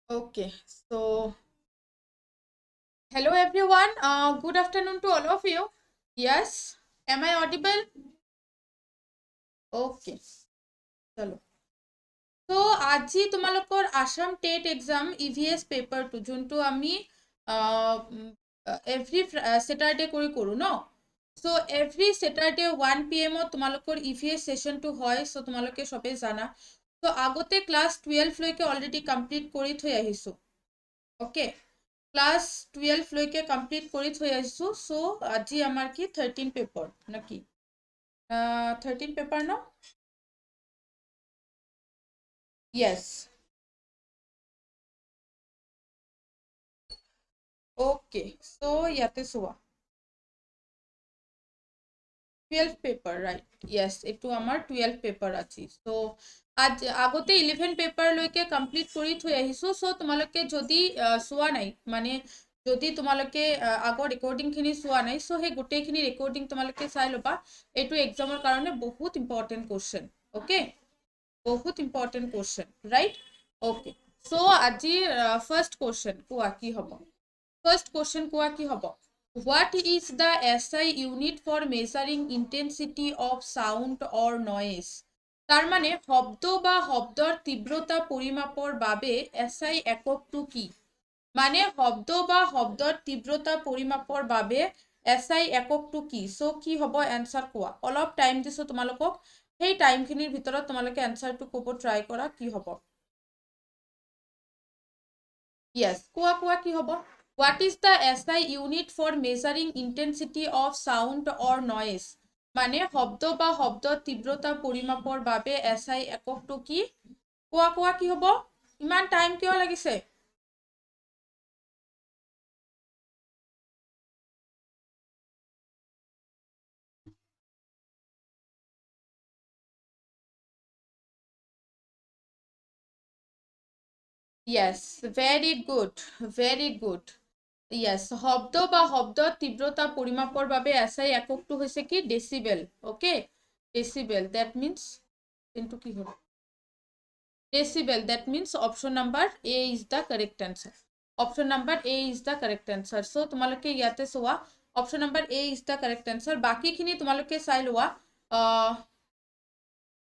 Okay, so hello everyone. Good afternoon to all of you. Yes, am I audible? Okay, chalo. So আজি তোমালোকৰ Assam TET exam ইভিএছ পেপাৰটো যোনটো আমি every Saturday কৰি কৰোঁ ন। So every Saturday 1 PM তোমালোকৰ ইভিএছ সেশনটো হয়। So তোমালোকে সবে জানা। তো আগতে ক্লাছ 12 লৈকে অলৰেডি কমপ্লিট কৰি থৈ আহিছোঁ। ওকে, ক্লাছ 12 লৈকে কমপ্লিট কৰি থৈ আহিছোঁ। সো আজি আমাৰ কি 13 পেপাৰ নাকি 13 পেপাৰ ন? ইয়েছ। ওকে, সো ইয়াতে চোৱা 12 পেপাৰ ৰাইট। ইয়েছ, এইটো আমাৰ 12 পেপাৰ আছে। সো আগতে 11 পেপাৰলৈকে কমপ্লিট কৰি থৈ আহিছোঁ। সো তোমালোকে যদি চোৱা নাই মানে যদি তোমালোকে আগৰ ৰেকৰ্ডিংখিনি চোৱা নাই, সো সেই গোটেইখিনি ৰেকৰ্ডিং তোমালোকে চাই ল'বা। এইটো এক্সামৰ কাৰণে বহুত ইম্পৰ্টেণ্ট কুৱেশ্যন। ওকে, বহুত important question right. Okay, so আজি ফাৰ্ষ্ট কুৱেশ্যন কোৱা কি হ'ব? ফাৰ্ষ্ট কুৱেশ্যন কোৱা কি হ'ব? What is the SI unit for measuring intensity of sound or noise? তার মানে শব্দ বা শব্দৰ তীব্ৰতা পৰিমাপৰ বাবে SI এককটো কি? মানে শব্দ বা শব্দৰ তীব্ৰতা পৰিমাপৰ বাবে SI এককটো কি? সো কি হ'ব এনসাৰ কোৱা। অলপ টাইম দিছো তোমালোকক, সেই টাইমখিনিৰ ভিতৰত তোমালোকে এনসাৰটো ক'ব ট্ৰাই কৰা কি হ'ব। Yes, কোৱা কি হ'ব? What is the SI unit for measuring intensity of sound or noise? মানে শব্দ বা শব্দৰ তীব্ৰতা পৰিমাপৰ বাবে SI এককটো কি? কোৱা কি হ'ব? ইমান টাইম কিয় লাগিছে? Yes, very good, very good. Yes, শব্দ বা শব্দৰ তীব্ৰতা পৰিমাপৰ বাবে SI এককটো হৈছে কি? Decibel. Okay, decibel that means into কি হ'ব? Decibel, that means option number A is the correct answer. Option number A is the correct answer. So তোমালোকে ইয়াতে চোৱা option number A is the correct answer. বাকিখিনি তোমালোকে চাই লোৱা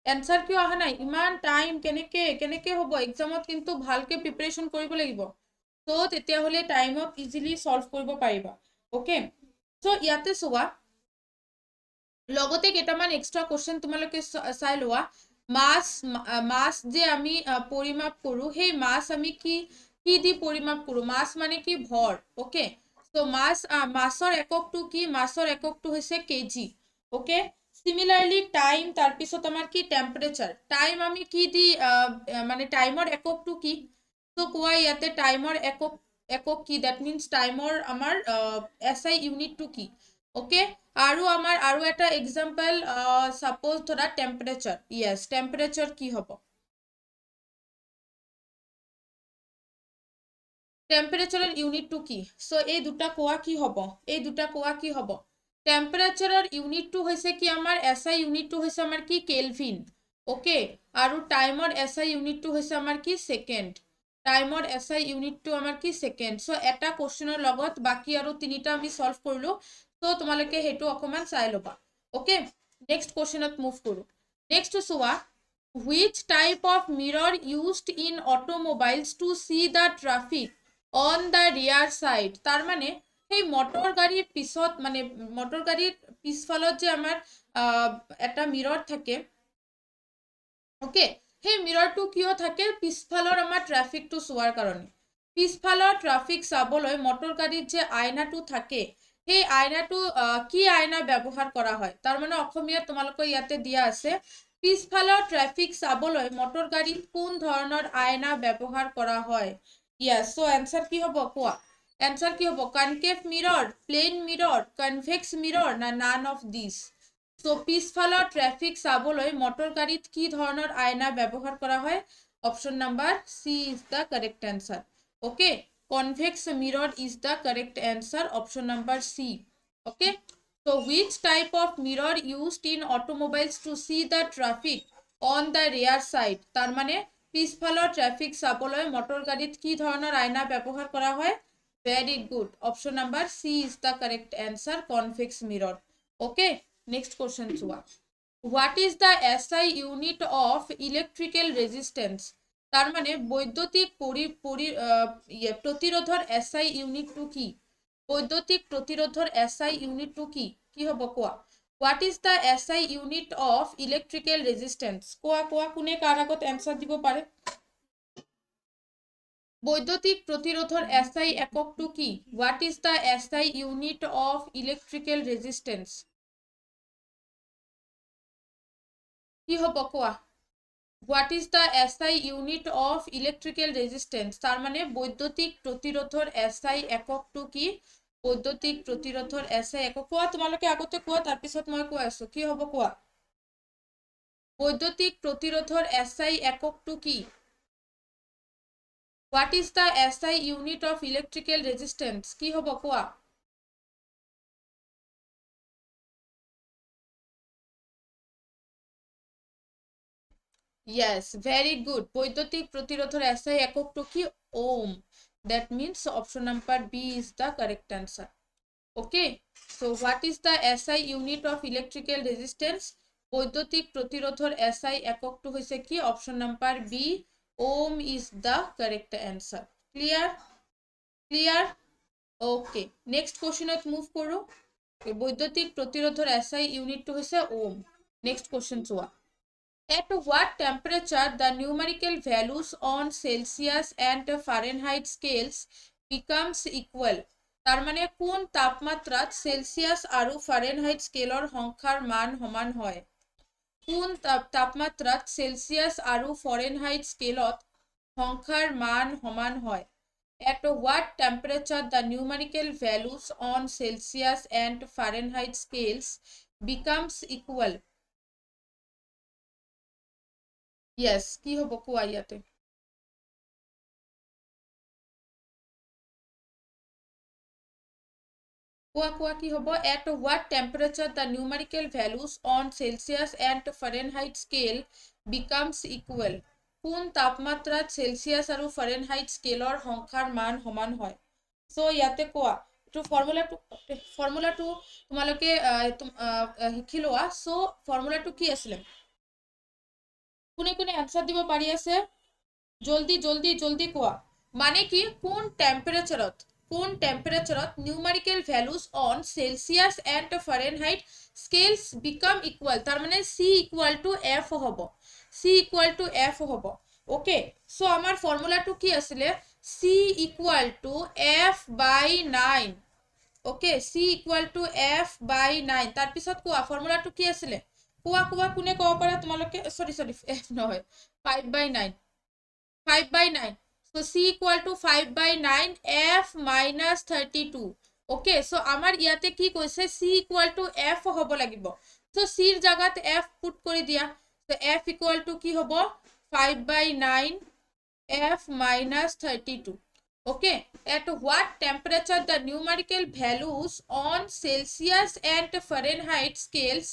answer কিয় অহা নাই? ইমান টাইম কেনেকে হ'ব? এক্সামত কিন্তু ভালকে প্ৰিপাৰেশ্যন কৰিব লাগিব। তো তেতিয়াহ'লে টাইমত ইজিলি সলভ কৰিব পাৰিবা। ওকে, চ' ইয়াতে চোৱা লগতে কেইটামান এক্সট্ৰা কুৱেশ্যন তোমালোকে চাই লোৱা। মাছ যে আমি পৰিমাপ কৰোঁ, সেই মাছ আমি কি দি পৰিমাপ কৰোঁ? মাছ মানে কি? ভৰ। ওকে, তো মাছৰ এককটো কি? মাছৰ এককটো হৈছে কেজি। ওকে, সিমিলাৰলি টাইম, তাৰপিছত আমাৰ কি? টেম্পাৰেচাৰ। টাইম আমি কি দি মানে টাইমৰ এককটো কি? তো কোৱা ইয়াতে টাইমৰ একক কি? দ্যাট মিন্স টাইমৰ আমাৰ SI ইউনিটটো কি? ওকে, আৰু এটা এক্সাম্পল সাপোজ ধৰা টেম্পাৰেচাৰ। ইয়েস, টেম্পাৰেচাৰ কি হ'ব? টেম্পাৰেচাৰেৰ ইউনিটটো কি? সো এই দুটা কোৱা কি হ'ব? এই দুটা কোৱা কি হ'ব? টেম্পাৰেচাৰেৰ ইউনিটটো হৈছে কি? আমাৰ SI ইউনিটটো হৈছে আমাৰ কি? কেলভিন। ওকে, আৰু টাইমৰ SI ইউনিটটো হৈছে আমাৰ কি? সেকেন্ড। টাইমৰ SI ইউনিটটো আমাৰ কি? সেকেন্ড। সো এটা কোৱেশ্যনৰ লগত বাকি আৰু তিনিটা আমি সলভ কৰিলো। তো তোমালোকে সেইটো অকমান চাই ল'বা। ওকে, নেক্সট কোৱেশ্যনত মুভ কৰোঁ। নেক্সট চোৱা which type of mirror used in automobiles to see the traffic on the rear side? তার মানে সেই মটৰ গাড়ীৰ পিছত মানে মটৰ গাড়ীৰ পিছফালত যে আমাৰ এটা মিৰৰ থাকে। ওকে, সেই মিৰৰটো কিয় থাকে? পিছফালৰ আমাৰ ট্ৰাফিকটো চোৱাৰ কাৰণে। পিছফালৰ ট্ৰাফিক চাবলৈ মটৰ গাড়ীত যে আইনাটো থাকে, সেই আইনাটো কি আইনা ব্যৱহাৰ কৰা হয়? তাৰ মানে অসমীয়াত তোমালোকৰ ইয়াতে দিয়া আছে পিছফালৰ ট্ৰাফিক চাবলৈ মটৰ গাড়ীত কোন ধৰণৰ আইনা ব্যৱহাৰ কৰা হয়? ইয়েস, সো এনসাৰ কি হ'ব কোৱা? এনসাৰ কি হ'ব? Concave mirror, plane mirror, convex mirror না নান অফ দিস? সো পিছফালৰ ট্ৰাফিক চাবলৈ মটৰ গাড়ীত কি ধৰণৰ আইনা ব্যৱহাৰ কৰা হয়? Option number C is the correct answer. Okay, convex mirror is the correct answer, option number C. Okay, so which type of mirror used in automobiles to see the traffic on the rear side? তার মানে পিছফালৰ traffic চাবলৈ motor গাড়ীত কি ধৰণৰ আইনা ব্যৱহাৰ কৰা হয়? Very good, option number C is the correct answer, convex mirror. Okay, next question চোৱা। What is the SI unit of electrical resistance? তাৰ মানে বৈদ্যুতিক প্ৰতিৰোধৰ SI ইউনিটটো কি? বৈদ্যুতিক প্ৰতিৰোধৰ SI ইউনিটটো কি? কি হ'ব কোৱা? What is the SI unit of electrical resistance? কোৱা কোনে কাৰ আগত এনসাৰ দিব পাৰে? বৈদ্যুতিক প্ৰতিৰোধৰ SI এককটো কি? What is the SI unit of electrical resistance? কি হ'ব কোৱা? What is the SI unit of electrical resistance? তাৰ মানে বৈদ্যুতিক প্ৰতিৰোধৰ SI এককটো কি? বৈদ্যুতিক প্ৰতিৰোধৰ SI একক। কোৱা তোমালোকে আগতে কোৱা, তাৰ পিছত মই কৈ আছো। কি হ'ব কোৱা? বৈদ্যুতিক প্ৰতিৰোধৰ SI এককটো কি? What is the SI unit of electrical resistance? কি হ'ব কোৱা? Yes, very good. বৈদ্যুতিক প্ৰতিৰোধৰ SI এককটো কি? ওম। That means option number B is the correct answer. Okay, so what is the SI unit of electrical resistance? বৈদ্যুতিক প্ৰতিৰোধৰ SI এককটো হৈছে কি? Option number B, ohm is the correct answer. Clear? Clear? Okay, next questionত move কৰো। বৈদ্যুতিক প্ৰতিৰোধৰ SI ইউনিটটো হৈছে ওম। Next question চোৱা। At what temperature the numerical values on Celsius and Fahrenheit scales becomes equal? তাৰ মানে কোন তাপমাত্ৰাত সেলসিয়াস আৰু ফাৰেনহাইট স্কেলৰ সংখ্যাৰ মান সমান হয়? কোন তাপমাত্ৰাত সেলসিয়াস আৰু ফাৰেনহাইট স্কেলত সংখ্যাৰ মান সমান হয়? At what temperature the numerical values on Celsius and Fahrenheit scales becomes equal? Yes, কি হ'ব কোৱা ইয়াতে? কোৱা কি হ'ব? At what temperature the numerical values on Celsius and Fahrenheit scale becomes equal? কোন তাপমাত্ৰাত সেলসিয়াস আৰু ফাৰেনহাইট স্কেলৰ সংখ্যাৰ মান সমান হয়? সো ইয়াতে কোৱা, এইটো ফৰ্মুলাটো তোমালোকে শিকি লোৱা। সো ফৰ্মুলাটো কি আছিলে? কোনে আনসাৰ দিব পাৰি আছে? জলদি কোৱা। মানে কি কোন টেম্পাৰেচাৰত numerical values on Celsius and Fahrenheit scales become equal, তার মানে C ইকুয়াল টু F হ'ব। C ইকুয়াল টু F হ'ব। ওকে, সো আমার ফর্মুলাটো কি আছিলে? C equal to F/9। Okay, C equal to F/9। তাৰ পিছত কোৱা ফৰ্মুলাটো কি আছিলে? কোৱা কোনে ক'ব পাৰা তোমালোকে? সরি F নহয়, 5/9। 5/9, so C equal to 5/9 F minus 32. Okay, so আমাৰ ইয়াতে কি কৈছে? C equal to F হ'ব লাগিব। so C ৰ জাগাত F put কৰি দিয়া। so F equal to কি হ'ব? 5/9 F minus 32. Okay, at what temperature the numerical values on Celsius and Fahrenheit scales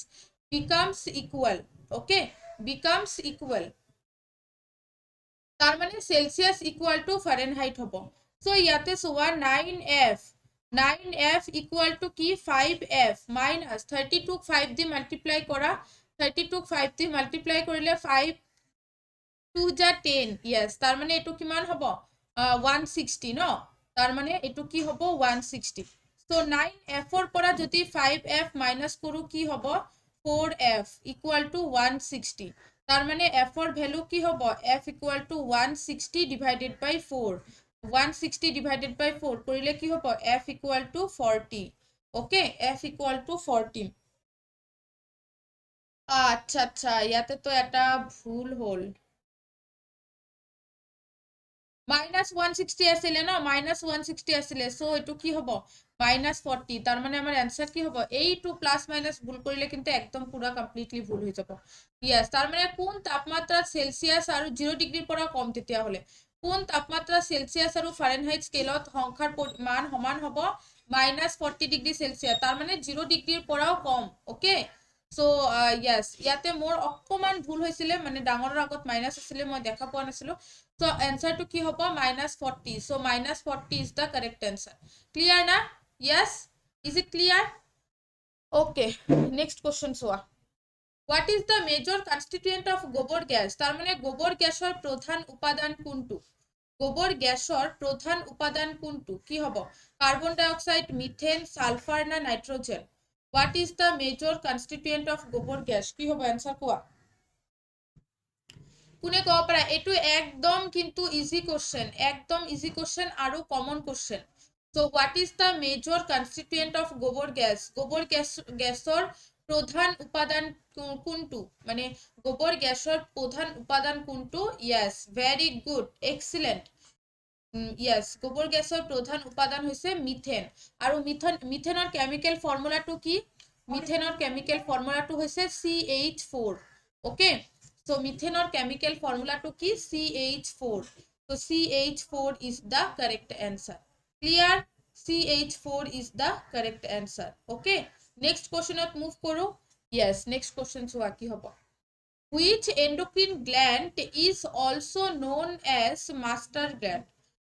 becomes equal? Okay, becomes equal. তার মানে সেলসিয়াস ইকুয়াল টু ফারেনহাইট হ'ব। So ইয়াতে চোৱা 9F ইকুয়াল টু কি? 5F minus 32 5 দি multiply কৰা। 32 5 দি multiply কৰিলে 5 2 যা 10। Yes, তার মানে এটো কিমান হ'ব? 160 ন? তার মানে এটো কি হ'ব? 160। সো 9F ৰ পৰা যদি 5F মাইনাস কৰো কি হ'ব? 4F equal to 160। তাৰ মানে F ৰ ভ্যালু কি হ'ব? F equal to 160 divided by 4। 160 divided by 4 কৰিলে কি হ'ব? F equal to 40। Okay, F equal to 40। আচ্ছা, ইয়াতে তো এটা ভুল হল। -160 আছিলে ন? -160 আছিলে। সো এটো কি হ'ব? -40। তার মানে আমার অ্যান্সার কি হ'ব? এইটো প্লাস মাইনাস ভুল কৰিলে কিন্তু একদম পুৰা কমপ্লিটলি ভুল হৈ যাব। ইয়েস, তাৰ মানে কোন তাপমাত্ৰা সেলসিয়াস আৰু 0 ডিগ্ৰীৰ পৰা কম তেতিয়া হলে? কোন তাপমাত্ৰা সেলসিয়াস আৰু ফাৰেনহাইট স্কেলত সংখ্যাৰ মান সমান হ'ব? -40 ডিগ্ৰী সেলসিয়াস। তাৰ মানে 0 ডিগ্ৰীৰ পৰাও কম। ওকে, সো ইয়েস ইয়াতে মোৰ অকমান ভুল হৈছিলে মানে ডাঙৰৰ আগত মাইনাছ আছিলে মই দেখা পোৱা নাছিলো সো এনসাৰটো কি হ'ব -40 so -40 is the correct answer clear না yes is it clear okay next question চোৱা what is the major constituent of gobar gas তাৰ মানে গোবৰ গ্যাসৰ প্ৰধান উপাদান কোনটো গোবৰ গ্যাসৰ প্ৰধান উপাদান কোনটো কি হ'ব carbon dioxide methane sulphur না nitrogen what is the major constituent of gobar gas কি হ'ব এনসাৰ কোৱা কোনে ক'ব পাৰা এইটো একদম কিন্তু ইজি কোশ্চেন আৰু common question so what is the major constituent of gobar গ্যাসৰ প্ৰধান উপাদান কোনটো মানে গোবৰ গ্যাসৰ প্ৰধান উপাদান কোনটো yes very good excellent yes গোবৰ গ্যাসৰ প্ৰধান উপাদান হৈছে মিথেন আৰু মিথেনৰ কেমিকেল ফৰ্মুলাটো কি মিথেনৰ কেমিকেল ফৰ্মুলাটো হৈছে CH4 ওকে সো মিথেনৰ কেমিকেল ফৰ্মুলাটো কি CH4 so CH4 is the correct answer clear CH4 is the correct answer okay next questionত move কৰো yes next question চোৱা কি হ'ব which endocrine gland is also known as master gland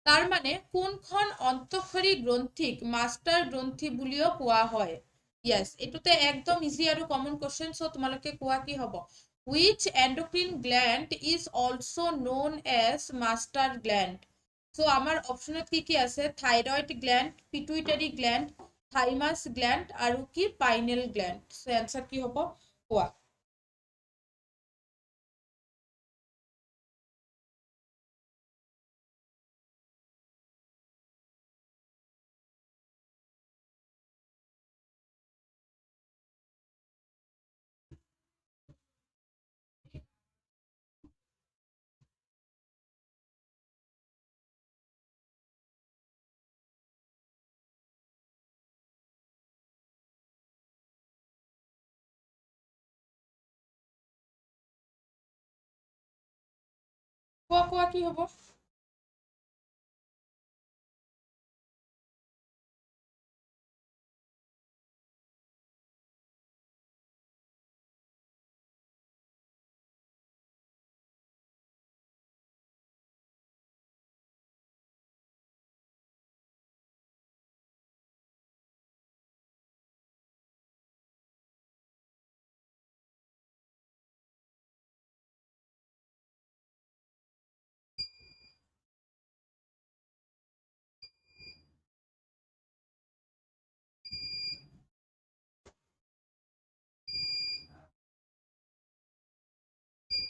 তাৰ মানে কোনখন অন্তঃসৰী গ্ৰন্থিক master গ্ৰন্থি বুলিও কোৱা হয় yes এটোতে একদম ইজি আৰু কমন কোশ্চেন সো তোমালোকে কোৱা কি হ'ব which endocrine gland is also known as master gland so আমাৰ অপচনত কি কি আছে thyroid gland pituitary gland thymus gland আৰু কি পাইনেল গ্ল্যান্ড সো आंसर কি হ'ব কোৱা কোৱা কোৱা কি হ'ব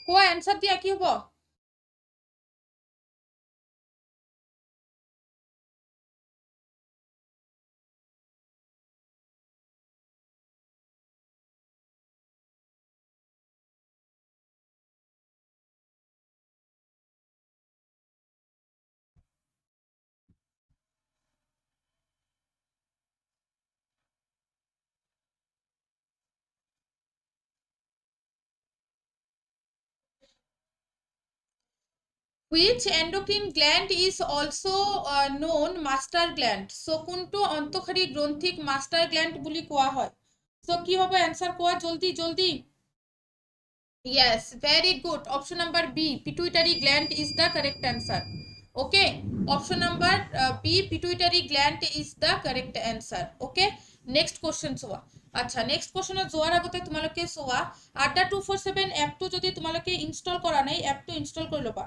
কোৱা आंसर দিয়া কি হ'ব which endocrine gland is also known master gland so কোনটো অন্তঃসৰী গ্ৰন্থিক master gland বুলি কোৱা হয় so কি হ'ব आंसर কোৱা জলদি জলদি yes very good option number B pituitary gland is the correct answer okay option number B pituitary gland is the correct answer okay next question চোৱা আচ্ছা নেক্সট কোশ্চেনত যোৱাৰ আগতে তোমালোকে চোৱা আড্ডা 247 এপটো যদি তোমালোকে ইনষ্টল কৰা নাই এপটো ইনষ্টল কৰি ল'বা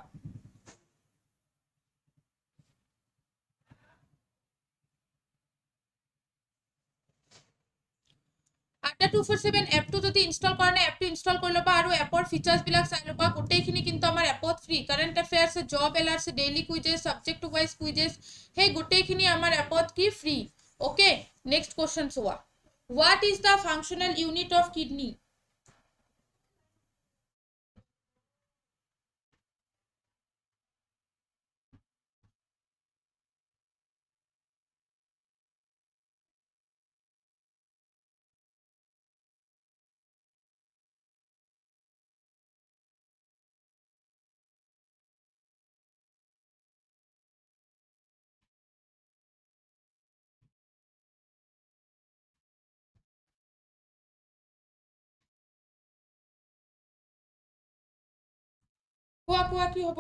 আড্ডা 247 এপটো যদি ইনষ্টল কৰা নাই এপটো ইনষ্টল কৰি ল'বা আৰু এপৰ ফিচাৰ্ছবিলাক চাই ল'বা গোটেইখিনি কিন্তু আমাৰ এপত free current affairs job alerts daily quizzes subject wise quizzes সেই গোটেইখিনি আমাৰ এপত কি ফ্ৰী ওকে নেক্সট কোশ্চেন চোৱা what is the functional unit of kidney কোৱা কোৱা কি হ'ব?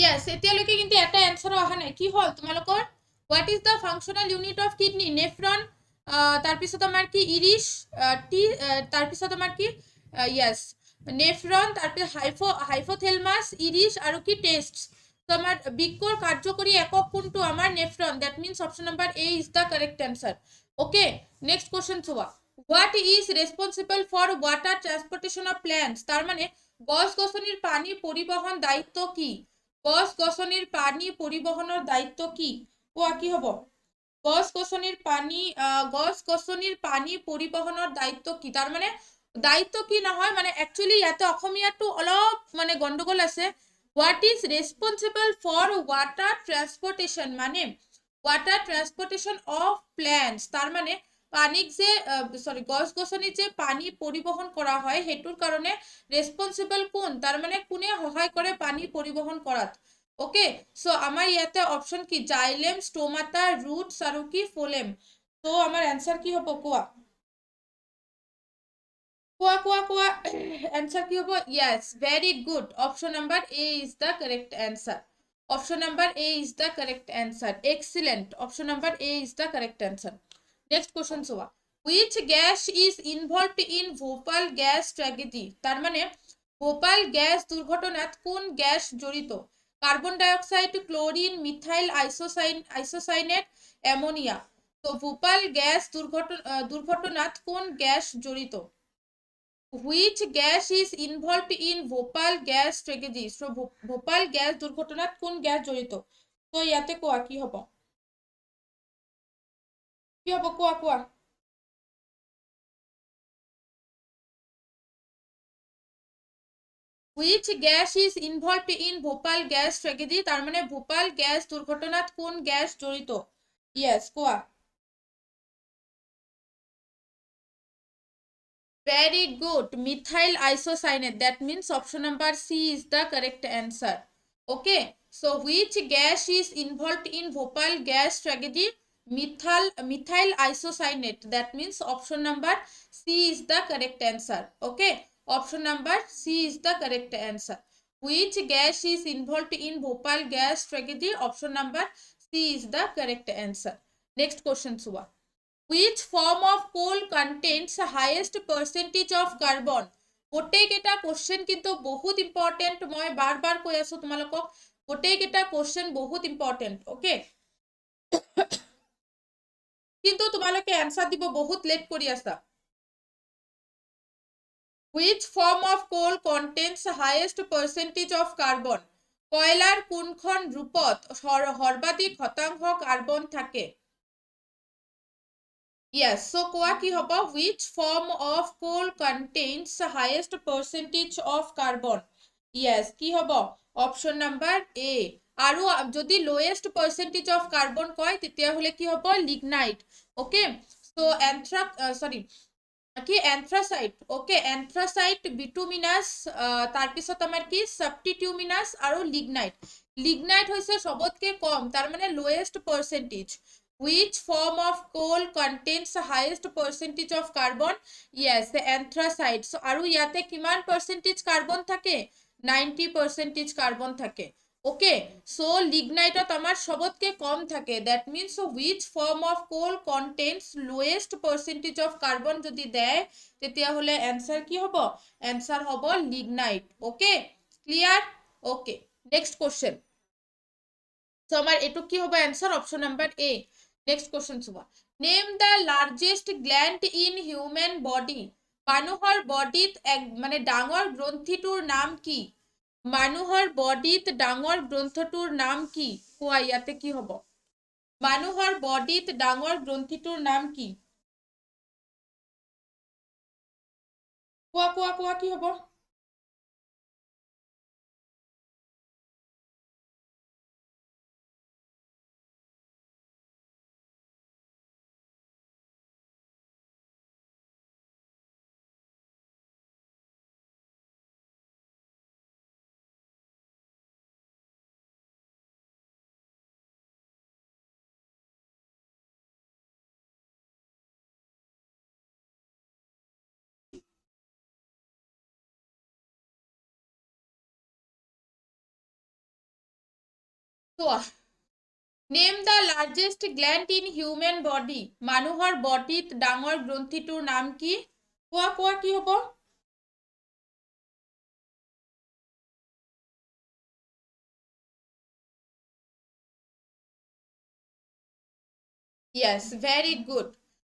Yes, এতিয়ালৈকে কিন্তু এটা এনসাৰ অহা নাই। কি হল তোমালোকৰ? What is the functional unit of kidney? Nephron, তাৰপিছত আমাৰ কি ইৰিশ, তাৰপিছত আমাৰ কি yes নেফ্ৰন, তাৰপিছত হাইপোথেলমাস, ইৰিশ আৰু কি টেস্ট। তো আমাৰ বৃক্কৰ কাৰ্যকৰী একক কোনটো? আমাৰ nephron. That means option number A is the correct answer. Okay, next question চোৱা। What is responsible for water transportation of plants? তার মানে গছ গছনির পানি পরিবহন দায়িত্ব কি? গছ গছনির পানি পরিবহনের দায়িত্ব কি? কোৱা কি হ'ব? গছ গছনিৰ পানী পৰিবহনৰ দায়িত্ব কি? তাৰ মানে দায়িত্ব কি নহয়, মানে একচুৱেলি ইয়াতে অসমীয়াটো অলপ মানে গণ্ডগোল আছে। হোৱাট ইজ ৰেসপন্সিবল ফৰ ওয়াটাৰ ট্ৰান্সপোৰ্টেশন, মানে ওয়াটাৰ ট্ৰান্সপোৰ্টেশন অফ প্ল্যান্টস, তাৰ মানে পানীক যে গছ গছনি যে পানী পৰিবহন কৰা হয় সেইটোৰ কাৰণে ৰেসপন্সিবল কোন? তাৰ মানে কোনে সহায় কৰে পানী পৰিবহন কৰাত? ওকে, সো আমার ইয়াতে অপশন কি জাইলেম, স্টোমাটা, রুটস আর কি ফোলেম। তো আমার অ্যান্সার কি হবো? কোয়া কোয়া কোয়া কোয়া অ্যান্সার কি হবো? Yes, very good, option number A is the correct answer. Option number A is the correct answer. Excellent, option number A is the correct answer. Next question সোয়া। Which gas is involved in Bhopal gas tragedy? তার মানে Bhopal gas দুর্ঘটনাত কোন gas জড়িত? Carbon dioxide, chlorine, methyl isocyanate, ammonia. তো Bhopal gas দুর্ঘটনাত কোন gas জড়িত? Which gas is involved in Bhopal gas tragedy? So Bhopal gas দুর্ঘটনাত কোন গ্যাস জড়িত? তো ইয়াতে কোৱা কি হ'ব? কি হ'ব কোৱা কোৱা? Which gas is involved in Bhopal gas tragedy? তার মানে ভোপাল গ্যাস দুর্ঘটনাত কোন গ্যাস জড়িত? ইয়েস, কোয়া। Very good. Methyl isocyanate. That means option number C is the correct answer. Okay. So which gas is involved in Bhopal gas tragedy? Methyl isocyanate. That means option number C is the correct answer. Okay. Option number C is the correct answer. Which gas is involved in Bhopal gas tragedy? Option number C is the correct answer. Next question, Suba. Which form of coal contains highest percentage of carbon? গোটেইকেইটা question কিন্তু বহুত important. মই বাৰ বাৰ কৈ আছো তোমালোকক, গোটেইকেইটা question বহুত important. Okay, কিন্তু তোমালোকে এনসাৰ দিব বহুত লেট কৰি আছা। Which form of coal contains highest percentage of carbon? কয়লাৰ কোনখন ৰূপত সৰ্বাধিক শতাংশ কাৰ্বন থাকে? Yes, so কোৱা কি হ'ব? Which form of coal contains the highest percentage of carbon? Yes, কি হ'ব? Option number A. আৰু যদি lowest percentage of carbon কয় তেতিয়াহ'লে কি হ'ব? Lignite. Okay, so anthracite. Okay, anthracite, bituminous, তাৰপিছত আমাৰ কি substituminous আৰু lignite. Lignite হৈছে সবতকে কম, তাৰ মানে lowest percentage. Which form of coal contains the highest percentage of carbon? Yes, the anthracite. So আৰু ইয়াতে কিমান percentage carbon থাকে? 90% carbon থাকে। Okay, so lignite আমার সবতকে কম থাকে। That means so which form of coal contains lowest percentage of carbon যদি দেয় তেতিয়াহলে answer কি হ'ব? Answer হ'ব lignite. Okay, clear? Okay, next question. So আমার এটু কি হবে answer? Option number A. Next question চোৱা। Name the largest gland in human body. মানুহৰ বডিত মানে ডাঙৰ গ্ৰন্থিটোৰ নাম কি? মানুহৰ বডিত ডাঙৰ গ্ৰন্থটোৰ নাম কি? কোৱা ইয়াতে কি হ'ব? মানুহৰ বডিত ডাঙৰ গ্ৰন্থিটোৰ নাম কি? কোৱা কি হ'ব? চোৱা, name the largest gland in human body. মানুহৰ বডিত ডাঙৰ গ্ৰন্থিটোৰ নাম কি? কোৱা কি হ'ব? Yes, very good.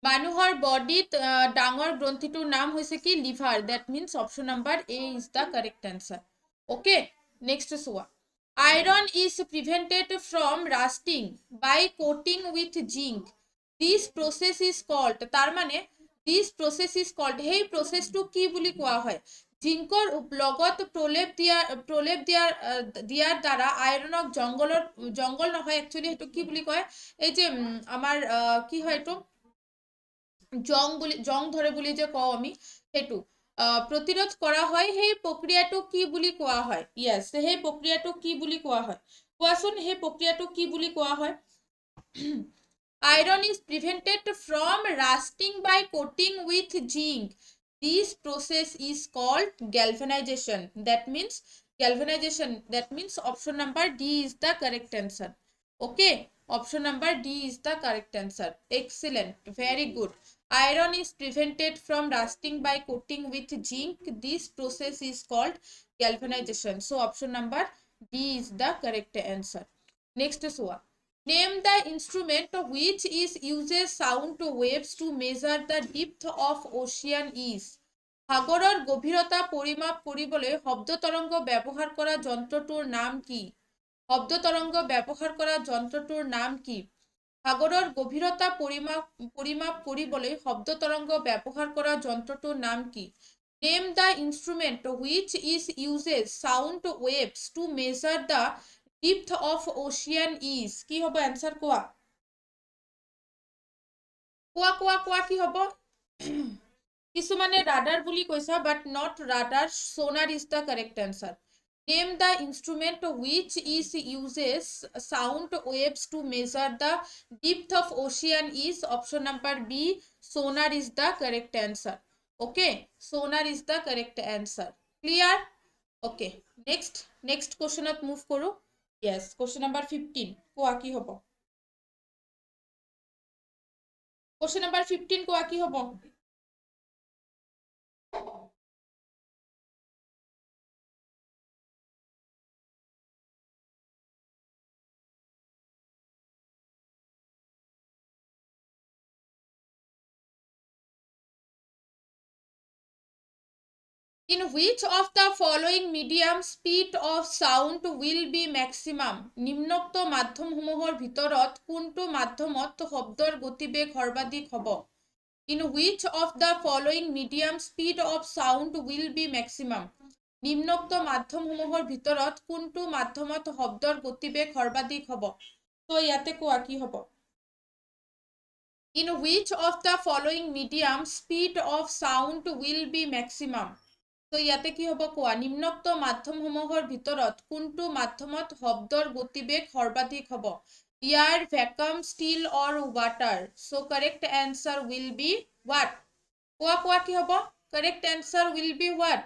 মানুহৰ বডিত ডাঙৰ গ্ৰন্থিটোৰ নাম হৈছে কি? Liver. That means option number A is the correct answer. Okay, next চোৱা। Iron is prevented from rusting by coating with zinc. This process is called, তাৰ মানে this process is called, সেই প্ৰচেছটো কি বুলি কোৱা হয়? জিংকৰ লগত দিয়াৰ দ্বাৰা আইৰণক জংগল নহয়, একচুৱেলি সেইটো কি বুলি কয়, এই যে আমাৰ কি হয় এইটো, জং ধৰে বুলি যে কওঁ আমি, সেইটো প্ৰতিৰোধ কৰা হয়, সেই প্ৰক্ৰিয়াটো কি বুলি কোৱা হয়? য়েছ, সেই প্ৰক্ৰিয়াটো কি বুলি কোৱা হয়? কোৱাচোন, সেই প্ৰক্ৰিয়াটো কি বুলি কোৱা হয়? Iron is prevented from rusting by coating with zinc. This process is called galvanization. That means option number D is the correct answer. Okay, option number D is the correct answer. Excellent, very good. Iron is prevented from rusting by coating with zinc. This process is called galvanization. So option number D is the correct answer. Next is what? Name the instrument which is uses sound waves to measure the depth of ocean is. সাগৰৰ গভীৰতা পৰিমাপ কৰিবলৈ শব্দ তৰংগ ব্যৱহাৰ কৰা যন্ত্ৰটোৰ নাম কি? শব্দ তৰংগ ব্যৱহাৰ কৰা যন্ত্ৰটোৰ নাম কি? সাগৰৰ গভীৰতা পৰিমাপ কৰিবলৈ শব্দ তৰংগ ব্যৱহাৰ কৰা যন্ত্ৰটোৰ নাম কি? Name the instrument which is uses sound waves to measure the depth of ocean is. কি হ'ব এনসার? কোৱা কি হ'ব? কিছুমানে radar বুলি কৈছা, but not radar. Sonar is the correct answer. Name the instrument which is uses sound waves to measure the depth of ocean is. Option number B, sonar is the correct answer. Okay, sonar is the correct answer. Clear? Okay, next question at move কৰো। Yes, question number 15 কোৱা কি হ'ব? Question number 15 কোৱা কি হ'ব? In which of the following medium speed of sound will be maximum? নিম্নোক্ত মাধ্যমসমূহৰ ভিতৰত কোনটো মাধ্যমত শব্দৰ গতিবেগ সৰ্বাধিক হ'ব? In which of the following medium speed of sound will be maximum? নিম্নোক্ত মাধ্যমসমূহৰ ভিতৰত কোনটো মাধ্যমত শব্দৰ গতিবেগ সৰ্বাধিক হ'ব? তো ইয়াতে কোৱা কি হ'ব? In which of the following medium speed of sound will be maximum? তো ইয়াতে কি হ'ব কোৱা? নিম্নোক্ত মাধ্যমসমূহৰ ভিতৰত কোনটো মাধ্যমত শব্দৰ গতিবেগ সৰ্বাধিক হ'ব? Air, vacuum, steel or water? So correct answer will be what? কোৱা কি হ'ব? Correct answer will be what?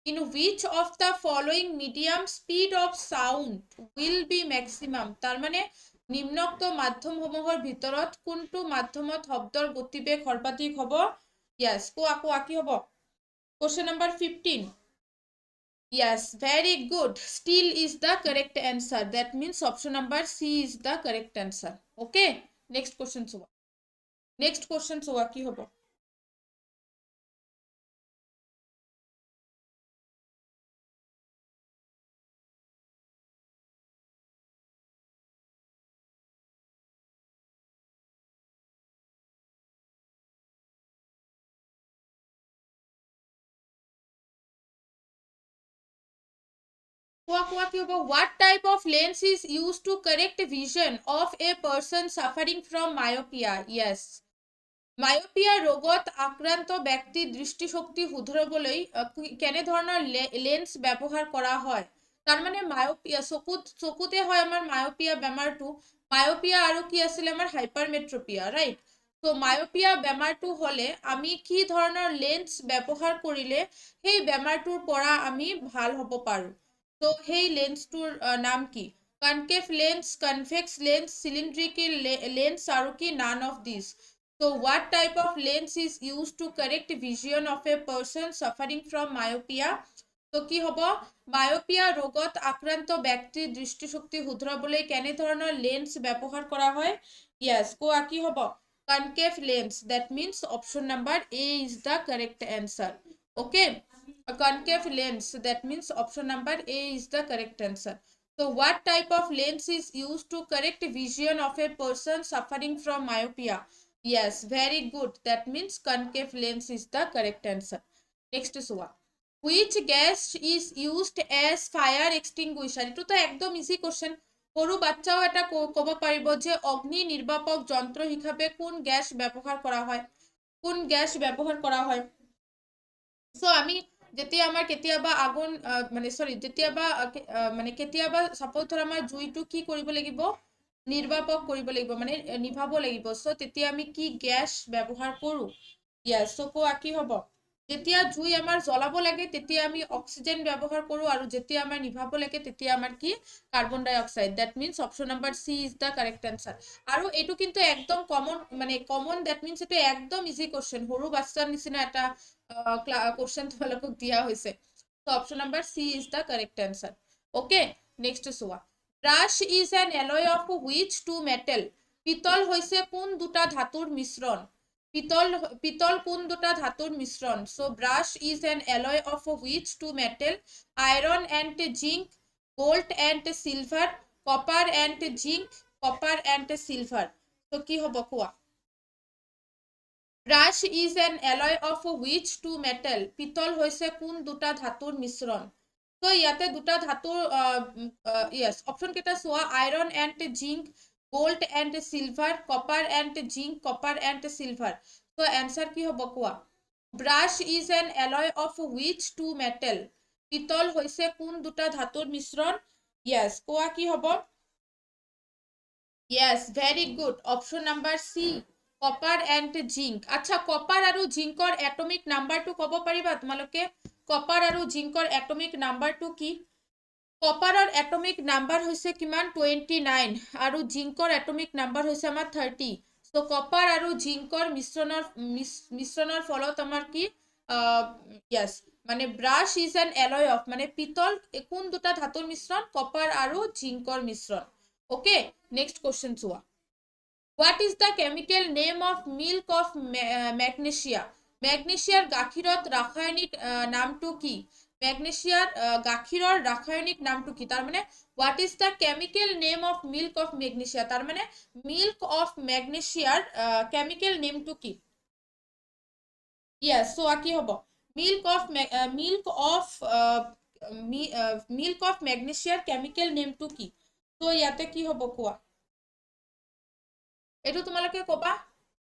In which of the following medium speed of sound will be maximum? তাৰ মানে নিম্নোক্ত মাধ্যমসমূহৰ ভিতৰত কোনটো মাধ্যমত শব্দৰ গতিবেগ সৰ্বাধিক হ'ব? Yes, কোৱা কি হ'ব? Question number 15. Yes, very good. Steel is the correct answer. That means option number C is the correct answer. Okay, next question চোৱা। Next question চোৱা কি হ'ব? কোৱা কি হ'ব? What type of lens is used to correct vision of a person suffering from myopia? Yes. Myopia ৰোগত আক্ৰান্ত ব্যক্তিৰ দৃষ্টিশক্তি শুধৰাবলৈ কেনে ধৰণৰ লেন্স ব্যৱহাৰ কৰা হয়? তাৰমানে মায়োপিয়া চকুতে হয় আমাৰ মায়োপিয়া বেমাৰটো। মায়োপিয়া আৰু কি আছিলে আমাৰ হাইপাৰমেট্ৰপিয়া, ৰাইট? তো মায়োপিয়া বেমাৰটো হলে আমি কি ধৰণৰ লেন্স ব্যৱহাৰ কৰিলে সেই বেমাৰটোৰ পৰা আমি ভাল হ'ব পাৰো? তো সেই লেন্সটোৰ নাম কি? Concave lens, convex lens, cylindrical lens আৰু কি none of these? So what type of lens is used to correct vision of a person suffering from myopia? তো কি হ'ব? মায়োপিয়া ৰোগত আক্ৰান্ত ব্যক্তিৰ দৃষ্টিশক্তি শুধৰাবলৈ কেনে ধৰণৰ লেন্স ব্যৱহাৰ কৰা হয়? Yes, কোৱা কি হ'ব? Concave lens. That means option number A is the correct answer. Okay. A concave lens. That means option number A is the correct answer. So what type of lens is used to correct vision of a person suffering from myopia? Yes, very good. That means concave lens is the correct answer. Next is what? Which gas is used as fire extinguisher? Itu to ekdom easy question. সৰু বাচ্চাও এটা ক'ব পাৰিব যে অগ্নি নিৰ্বাপক যন্ত্ৰ হিচাপে কোন গ্যাস ব্যৱহাৰ কৰা হয়? কোন গ্যাস ব্যৱহাৰ কৰা হয়? সো আমি যেতিয়া আমাৰ কেতিয়াবা আগুন মানে সৰি যেতিয়াবা মানে কেতিয়াবা সাপোজ ধৰ আমাৰ জুইটো কি কৰিব লাগিব? নিৰ্বাপক কৰিব লাগিব, মানে নিভাব লাগিব। সো তেতিয়া আমি কি গ্যাস ব্যৱহাৰ কৰো? ইয়াস, সো কোৱা কি হ'ব? যেতিয়া জুই আমাৰ জ্বলাব লাগে তেতিয়া আমি অক্সিজেন ব্যৱহাৰ কৰো, আৰু যেতিয়া আমাৰ নিভাব লাগে তেতিয়া আমাৰ কি? Carbon dioxide. That means option number C is the correct answer. আৰু এইটো কিন্তু একদম কমন, মানে কমন, দ্যাট মিন্স এইটো একদম ইজি কোশ্চেন, সৰু বাচ্চাৰ নিচিনা এটা কোশ্চেন তোমালোকক দিয়া হৈছে। তো option number C is the correct answer. Okay, next চোৱা। Brass is an alloy of which two metal? পিতল হৈছে কোন দুটা ধাতুৰ মিশ্ৰণ? পিতল কোন দুটা ধাতুৰ মিশ্ৰণ? So brass is an alloy of which two metal? Iron and zinc, gold and silver, copper and zinc, copper and silver. তো কি হ'ব কোৱা? Brass is an alloy of which two metal? পিতল হৈছে কোন দুটা ধাতুৰ মিশ্ৰণ? তো ইয়াতে দুটা ধাতুৰ ইয়েস, অপশন কেইটা চোৱা। Iron and zinc, gold and silver, copper and zinc, copper and silver. তো অ্যান্সাৰ কি হ'ব কোৱা? Brass is an alloy of which two metal? পিতল হৈছে কোন দুটা ধাতুৰ মিশ্ৰণ? ইয়েস, কোৱা কি হ'ব? Yes, very good. Option number C, copper and zinc. আচ্ছা, কপাৰ আৰু জিঙ্কৰ এটমিক নাম্বাৰটো ক'ব পাৰিবা তোমালোকে? কপাৰ আৰু জিঙ্কৰ এটমিক নাম্বাৰটো কি? কপাৰৰ এটমিক নাম্বাৰ হৈছে কিমান? 29, আৰু জিঙ্কৰ এটমিক নাম্বাৰ হৈছে আমাৰ 30। তো কপাৰ আৰু জিঙ্কৰ মিশ্ৰণৰ ফলত আমাৰ কি? ইয়েস, মানে ব্ৰাশ ইজ এন এলয় অফ, মানে পিতল কোন দুটা ধাতুৰ মিশ্ৰণ? কপাৰ আৰু জিঙ্কৰ মিশ্ৰণ। ওকে, নেক্সট কোশ্চেন চোৱা। What is the chemical name of milk of magnesia? ম্যাগনেসিয়াৰ গাখীৰত ৰাসায়নিক নামটো কি? ম্যাগনেসিয়াৰ গাখীৰৰ ৰাসায়নিক নামটো কি? তাৰ মানে what is the chemical name of milk of magnesia? তাৰ মানে মিল্ক অফ ম্যাগনেসিয়াৰ কেমিকেল নেমটো কি? ইয়েস, সো কি হ'ব? মিল্ক অফ ম্যাগনেসিয়াৰ কেমিকেল নেমটো কি? তো ইয়াতে কি হ'ব কোৱা? এইটো তোমালোকে ক'বা।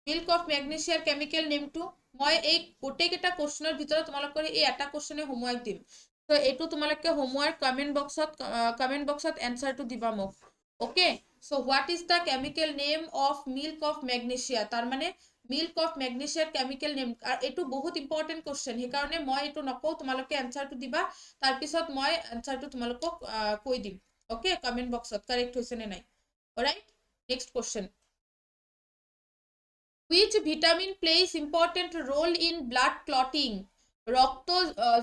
মিল্ক অফ ম্যাগনেসিয়াৰ কেমিকেল নেমটো। মই এই গোটেইকেইটা কোশ্চেনৰ ভিতৰত তোমালোকৰ এই এটা কোশ্চেনে হোমৱৰ্ক দিম। তো এইটো তোমালোকে হোমৱৰ্ক কমেন্ট বক্সত এনসাৰটো দিবা মোক। Okay, so what is the chemical name of milk of magnesia? তাৰ মানে মিল্ক অফ ম্যাগনেসিয়াৰ কেমিকেল নেম। আৰু এইটো বহুত ইম্পৰ্টেণ্ট কোশ্চেন, সেইকাৰণে মই এইটো নকওঁ, তোমালোকে এনসাৰটো দিবা, তাৰপিছত মই এনসাৰটো তোমালোকক কৈ দিম। ওকে, কমেন্ট বক্সত কাৰেক্ট হৈছে নে নাই। Alright, next question. Which vitamin plays important role in blood clotting? রক্ত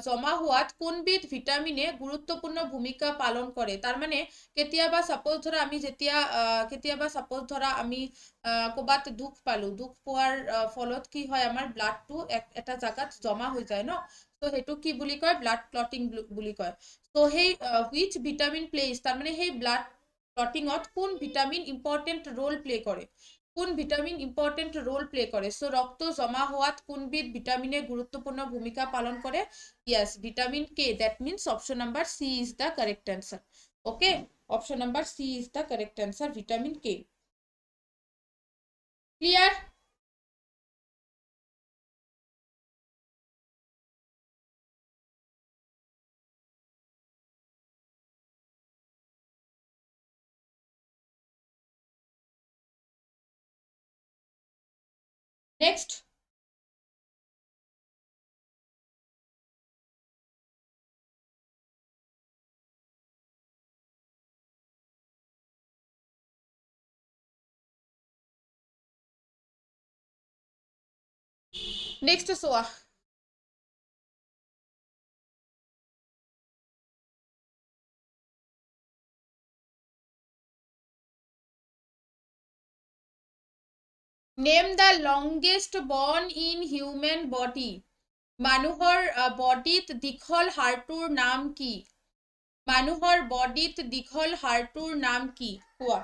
জমা হোৱাত কোনবিধ ভিটামিনে গুৰুত্বপূৰ্ণ ভূমিকা পালন কৰে? তাৰ মানে কেতিয়াবা সাপোজ ধৰা আমি যেতিয়া আমি ক'বাত দুখ পালো, দুখ পোৱাৰ ফলত কি হয়, আমাৰ ব্লাডটো এটা জাগাত জমা হৈ যায় ন, তো সেইটো কি বুলি কয়? ব্লাড ক্লটিং বুলি কয়। তো সেই হুইচ ভিটামিন প্লেজ, তাৰ মানে সেই ব্লাড ক্লটিঙত কোন ভিটামিন ইম্পৰ্টেণ্ট ৰোল প্লে কৰে? কোন ভিটামিন ইম্পর্টেন্ট রোল প্লে করে? সো রক্ত জমা হওয়াত কোনবিধ ভিটামিনে গুরুত্বপূর্ণ ভূমিকা পালন করে? Yes, vitamin K. That means option number C is the correct answer. Okay, option number C is the correct answer, vitamin K. Clear? Next, next সোয়া। Name the longest bone in human body. মানুহৰ বডিত দীঘল হাড়টোৰ নাম কি? মানুহৰ বডিত দীঘল হাড়টোৰ নাম কি? কোৱা।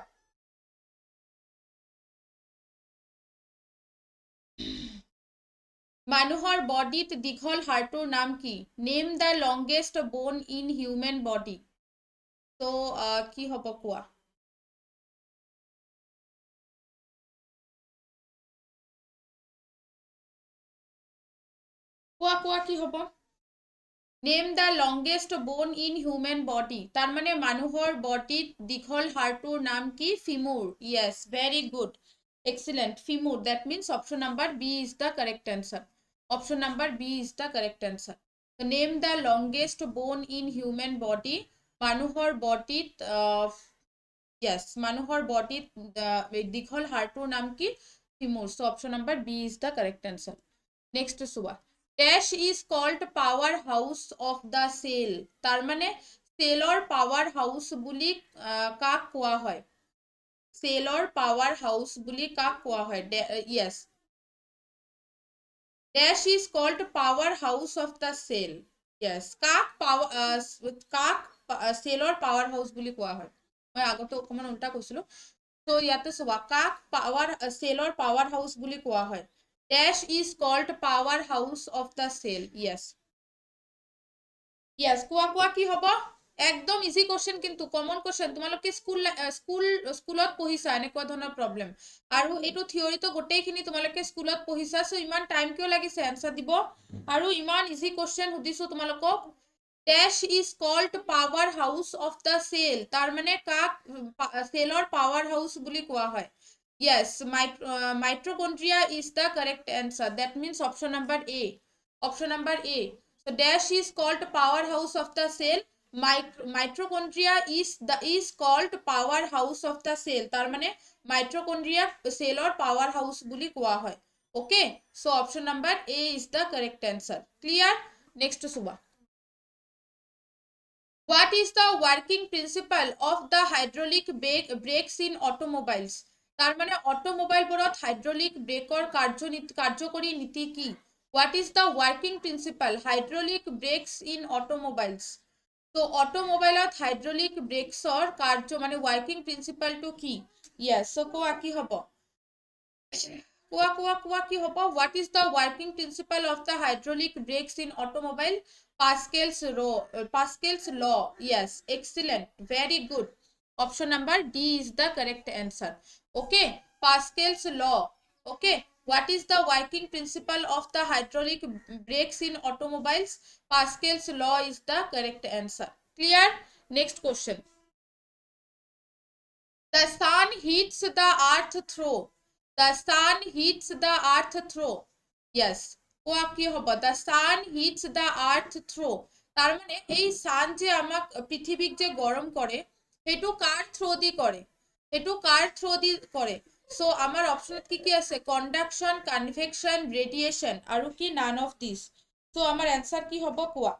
মানুহৰ বডিত দীঘল হাড়টোৰ নাম কি? Name the longest bone in human body. তো কি হ'ব কোৱা। কোৱা কোৱা কি হ'ব? Name the longest bone in human body, তাৰ মানে মানুহৰ বডিত দীঘল হাড়টোৰ নাম কি? Femur. Yes, very good, excellent, femur. That means option number B is the correct answer. Option number B is the correct answer. Name the longest bone in human body, মানুহৰ বডিত ইয়েস, মানুহৰ বডিত দীঘল হাড়টোৰ নাম কি? Femur. So option number B is the correct answer. Next চোৱা। Dash is called power house of the cell, তাৰ মানে সেলৰ পাৱাৰ হাউস বুলি কাক কোৱা হয়? সেলৰ পাৱাৰ হাউস বুলি কাক কোৱা হয়? Yes, dash is called power house of the cell. Yes, কাক সেলৰ পাৱাৰ হাউস বুলি কোৱা হয়? মই আগতে অকমান উল্টা কৈছিলো। তো ইয়াতে চোৱা, কাক সেলৰ পাৱাৰ হাউস বুলি কোৱা হয়? Dash is called power house of the cell. Yes, yes, কোৱা কোৱা কি হ'ব? একদম ইজি কোশ্চেন, কিন্তু কমন কোশ্চেন। তোমালোকে স্কুলত পঢ়িছা এনেকুৱা ধৰণৰ প্ৰব্লেম, আৰু এইটো থিয়ৰিটো গোটেইখিনি তোমালোকে স্কুলত পঢ়িছা। চ' ইমান টাইম কিয় লাগিছে এনসাৰ দিব? আৰু ইমান ইজি কোশ্চেন সুধিছো তোমালোকক। Dash is called power house of the cell, তাৰ মানে কাক সেলৰ পাৱাৰ হাউস বুলি কোৱা হয়? Yes, mitochondria is the correct answer. That means option number A. Option number A. So dash is called powerhouse of the cell. Mitochondria is called powerhouse of the cell. তার মানে mitochondria cellor powerhouse বুলি কোৱা হয়। Okay, so option number A is the correct answer. Clear? Next Suba. What is the working principle of the hydraulic brakes in automobiles? তার মানে automobile বোৰত হাইড্ৰোলিক ব্ৰেকৰ কাৰ্যকৰী নীতি কি? What is the working principle hydraulic brakes in automobiles? তো অটোমোবাইলত hydraulic ব্ৰেকছৰ কাৰ্য মানে ওয়াৰ্কিং প্ৰিন্সিপালটো কি? ইয়েস, সো কোৱা কি হ'ব? কোৱা কোৱা কোৱা কি হ'ব? What is the working principle of the hydraulic brakes in automobile? Pascal's law. Yes, excellent, very good. Option number D is the correct answer. Okay, Pascal's law. Okay, what is the working principle of the hydraulic brakes in automobiles? Pascal's law is the correct answer. Clear? Next question. The sun hits the earth through. The sun hits the earth through. Yes, কোৱা কি হ'ব? The sun hits the earth through, তাৰ মানে এই সান যে আমাক পৃথিৱীক যে গৰম কৰে, সেইটো কাৰ থ্ৰু দি কৰে? সেইটো কাৰ থ্ৰু দি কৰে? সো আমাৰ অপশনত কি কি আছে? কন্ডাকশন, কনভেকশন, ৰেডিয়েশন, আৰু কি নান অফ দিস। সো আমাৰ এনসাৰ কি হ'ব কোৱা?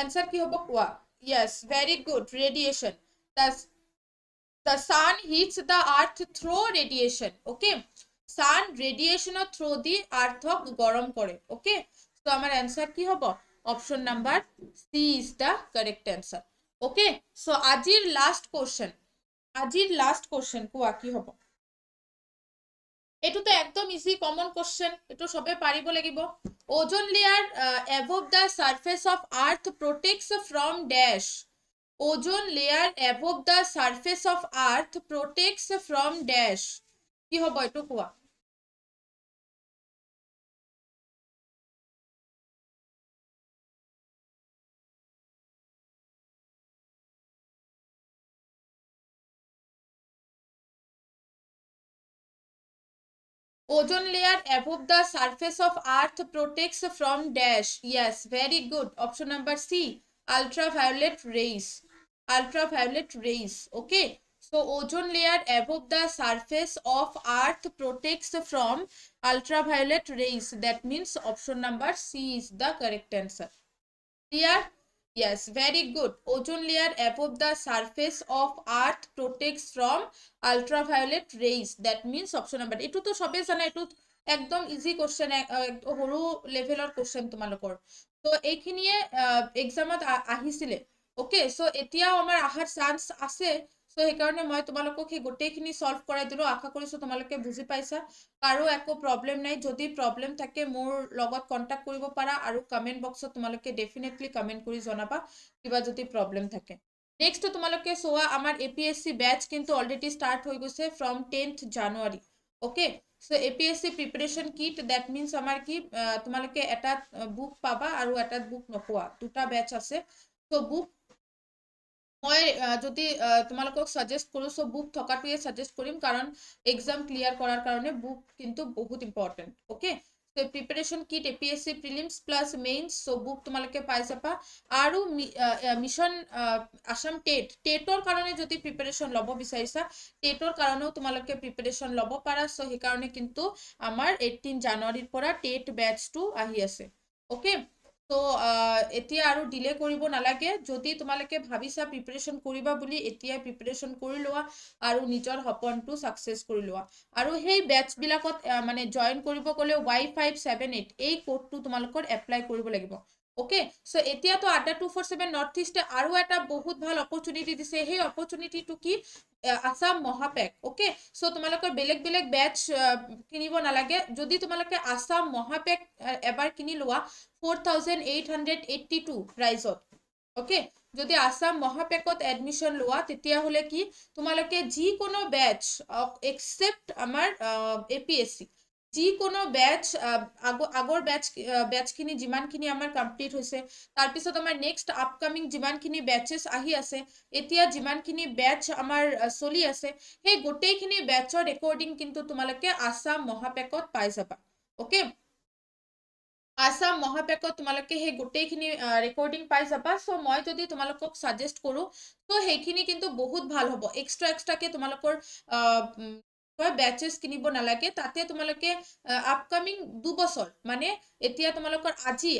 এনসাৰ কি হ'ব কোৱা? Yes, very good, radiation. The sun hits the earth through radiation. Okay, sun radiation through the earth গরম করে। Okay, so আমার answer কি হবো? Option number C is the correct answer. Okay, so Azir last question. Azir last question কোয়া কি হবো? এটোতো একদম easy common question, এটো সবে পারিব লাগিব। ওজন layer above the surface of earth protects from dash. ওজন layer above the surface of earth protects from dash. কি হব এটো কোৱা? Ozone layer above the surface of earth protects from dash. Yes, very good. Option number C, ultraviolet rays. Ultraviolet rays. Okay, so ozone layer above the surface of earth protects from ultraviolet rays. That means option number C is the correct answer. Clear? Yes, very good. Ozone layer above the surface of earth protects from ultraviolet rays. That means option number. এটো তো সবে জানা, এটো একদম easy question, সৰু লেভেলৰ question তোমালোকৰ। তো এইখিনিয়ে এক্সামত আহিছিলে। ওকে, সো এতিয়াও আমাৰ আহাৰ চান্স আছে। সো সেইকাৰণে মই তোমালোকক সেই গোটেইখিনি সলভ কৰাই দিলো। আশা কৰিছো তোমালোকে বুজি পাইছা। কাৰো একো প্ৰব্লেম নাই। যদি প্ৰব্লেম থাকে মোৰ লগত কন্টাক্ট কৰিব পাৰা, আৰু কমেন্ট বক্সত তোমালোকে ডেফিনেটলি কমেন্ট কৰি জনাবা কিবা যদি প্ৰব্লেম থাকে। নেক্সট তোমালোকে চোৱা, আমাৰ এপিএসসি ব্যাচ কিন্তু অলৰেডি ষ্টাৰ্ট হৈ গৈছে from 10th January. Okay, so APS-C preparation kit, that means আমাৰ কি, তোমালোকে এটা বুক পাবা আৰু এটা বুক নোপোৱা, দুটা ব্যাচ আছে। সো বুক মই যদি তোমালোকক সাজেস্ট কৰো, সো বুক থকাটোৱে সাজেস্ট কৰিম, কাৰণ এক্সাম ক্লিয়াৰ কৰাৰ কাৰণে বুক কিন্তু বহুত important. Okay, so preparation kit APS-C prelims plus mains, so book তোমালোকে পাই যাবা। আৰু মিছন আসাম টেটৰ কাৰণে যদি প্ৰিপাৰেশ্যন ল'ব বিচাৰিছা, টেটৰ কাৰণেও তোমালোকে প্ৰিপাৰেশ্যন ল'ব পাৰা। সো সেইকাৰণে কিন্তু আমাৰ 18 জানুৱাৰীৰ পৰা টেট বেটচটো আহি আছে। ওকে, তো এতিয়া আৰু ডিলে কৰিব নালাগে। যদি তোমালোকে ভাবিছা প্ৰিপাৰেশ্যন কৰিবা বুলি, এতিয়াই প্ৰিপাৰেশ্যন কৰি লোৱা আৰু নিজৰ সপোনটো সাকসেস কৰি লোৱা। আৰু সেই বেটচ বিলাকত মানে জয়েন কৰিব গ'লে Y578 এই কোডটো তোমালোকৰ এপ্লাই কৰিব লাগিব। ওকে, সো এতিয়াতো আড্ডা 247 নৰ্থ ইষ্টে আৰু এটা বহুত ভাল অপৰচুনিটি দিছে। সেই অপৰচুনিটিটো কি, আসাম মহাপেক। ওকে, সো তোমালোকৰ বেলেগ বেলেগ বেটচ কিনিব নালাগে। যদি তোমালোকে আসাম মহাপেক এবাৰ কিনি লোৱা 4882 প্ৰাইজত। ওকে, যদি আসাম মহাপেকত এডমিশন লোৱা, তেতিয়াহ'লে কি তোমালোকে যিকোনো বেটচ এক্সেপ্ট আমাৰ এপিএসসি, যিকোনো বেটচ আগৰ বেটচখিনি যিমানখিনি আমাৰ কমপ্লিট হৈছে, তাৰপিছত আমাৰ নেক্সট আপকামিং যিমানখিনি বেটচেছ আহি আছে, এতিয়া যিমানখিনি বেটচ আমাৰ চলি আছে, সেই গোটেইখিনি বেটচৰ ৰেকৰ্ডিং কিন্তু তোমালোকে আসাম মহাপেকত পাই যাবা। ওকে, আসাম মহাপেকত তোমালোকে সেই গোটেইখিনি ৰেকৰ্ডিং পাই যাবা। সো মই যদি তোমালোকক সাজেস্ট কৰো, তো সেইখিনি কিন্তু বহুত ভাল হ'ব। এক্সট্ৰাকে তোমালোকৰ বেচেছ কিনিব নালাগে। তাতে তোমালোকে আপকামিং 2 বছৰ, মানে এতিয়া তোমালোকৰ আজি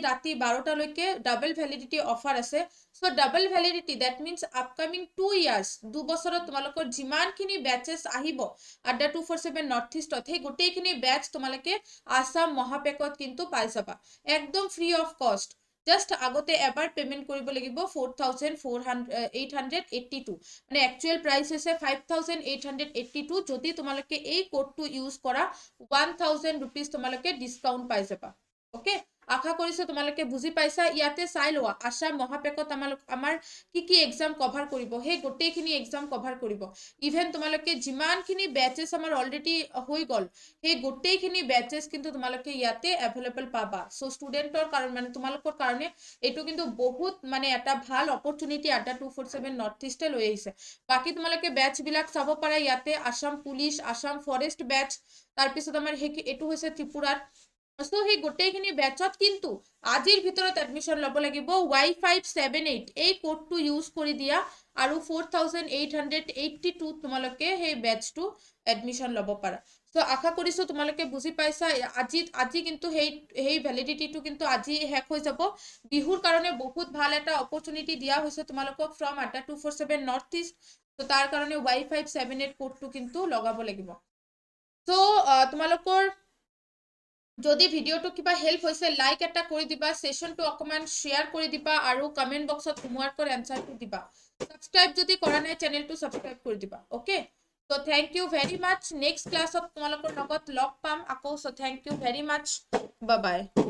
ৰাতি 12টালৈকে ডাবল ভ্যালিডিটি অফাৰ আছে। So double validity, that means upcoming 2 years, 2 বছৰত তোমালোকৰ যিমানখিনি বেচেছ আহিব আড্ডা 247 নৰ্থ ইষ্টত, সেই গোটেইখিনি বেচ তোমালোকে আসাম মহাপেকত কিন্তু পাই যাবা একদম ফ্ৰী অফ কষ্ট। জাস্ট আগতে এবাৰ পেমেন্ট কৰিব লাগিব 4882, মানে একচুৱেল প্ৰাইচ হৈছে 5882। যদি তোমালোকে এই কোডটো ইউজ কৰা 1000 rupees তোমালোকে ডিসকাউন্ট পাই যাবা। ওকে, আশা কৰিছো তোমালোকে বুজি পাইছা। ইয়াতে চাই লোৱা আসাম মহাপেকত আমাৰ কি কি এক্সাম কভাৰ কৰিব, সেই গোটেইখিনি এক্সাম কভাৰ কৰিব। ইভেন তোমালোকে যিমানখিনি বেচেছ আমাৰ অলৰেডি হৈ গ'ল, সেই গোটেইখিনি বেচেছ কিন্তু তোমালোকে ইয়াতে এভেইলেবল পাবা। সো ষ্টুডেন্টৰ কাৰণে, মানে তোমালোকৰ কাৰণে এইটো কিন্তু বহুত মানে এটা ভাল অপৰচুনিটি আড্ডা 247 নৰ্থ ইষ্টে লৈ আহিছে। বাকি তোমালোকে বেচ বিলাক চাব পাৰা ইয়াতে, আসাম পুলিচ, আসাম ফৰেষ্ট বেচ, তাৰপিছত আমাৰ এইটো হৈছে ত্ৰিপুৰাৰ। সো সেই গোটেইখিনি বেচত কিন্তু আজিৰ ভিতৰত এডমিশন ল'ব লাগিব। Y578 এই কোডটো ইউজ কৰি দিয়া, আৰু 4882 তোমালোকে সেই বেচটো এডমিশন ল'ব পাৰা। সো আশা কৰিছো তোমালোকে বুজি পাইছা। আজি কিন্তু সেই ভ্যালিডিটিটো কিন্তু আজি শেষ হৈ যাব। বিহুৰ কাৰণে বহুত ভাল এটা অপৰচুনিটি দিয়া হৈছে তোমালোকক ফ্ৰম আড্ডা 247 নৰ্থ ইষ্ট। তো তাৰ কাৰণে Y578 কোডটো কিন্তু লগাব লাগিব। সো তোমালোকৰ যদি ভিডিওটো কিবা হেল্প হৈছে, লাইক এটা কৰি দিবা, সেশনটো অকমান শ্বেয়াৰ কৰি দিবা, আৰু কমেন্ট বক্সত হোমৱৰ্কৰ এনসাৰটো দিবা। সাবস্ক্ৰাইব যদি কৰা নাই চেনেলটো সাবস্ক্ৰাইব কৰি দিবা। Okay, So thank you very much. Next class of তোমালোকৰ লগত লগ পাম আকৌ. So thank you very much. Bye bye.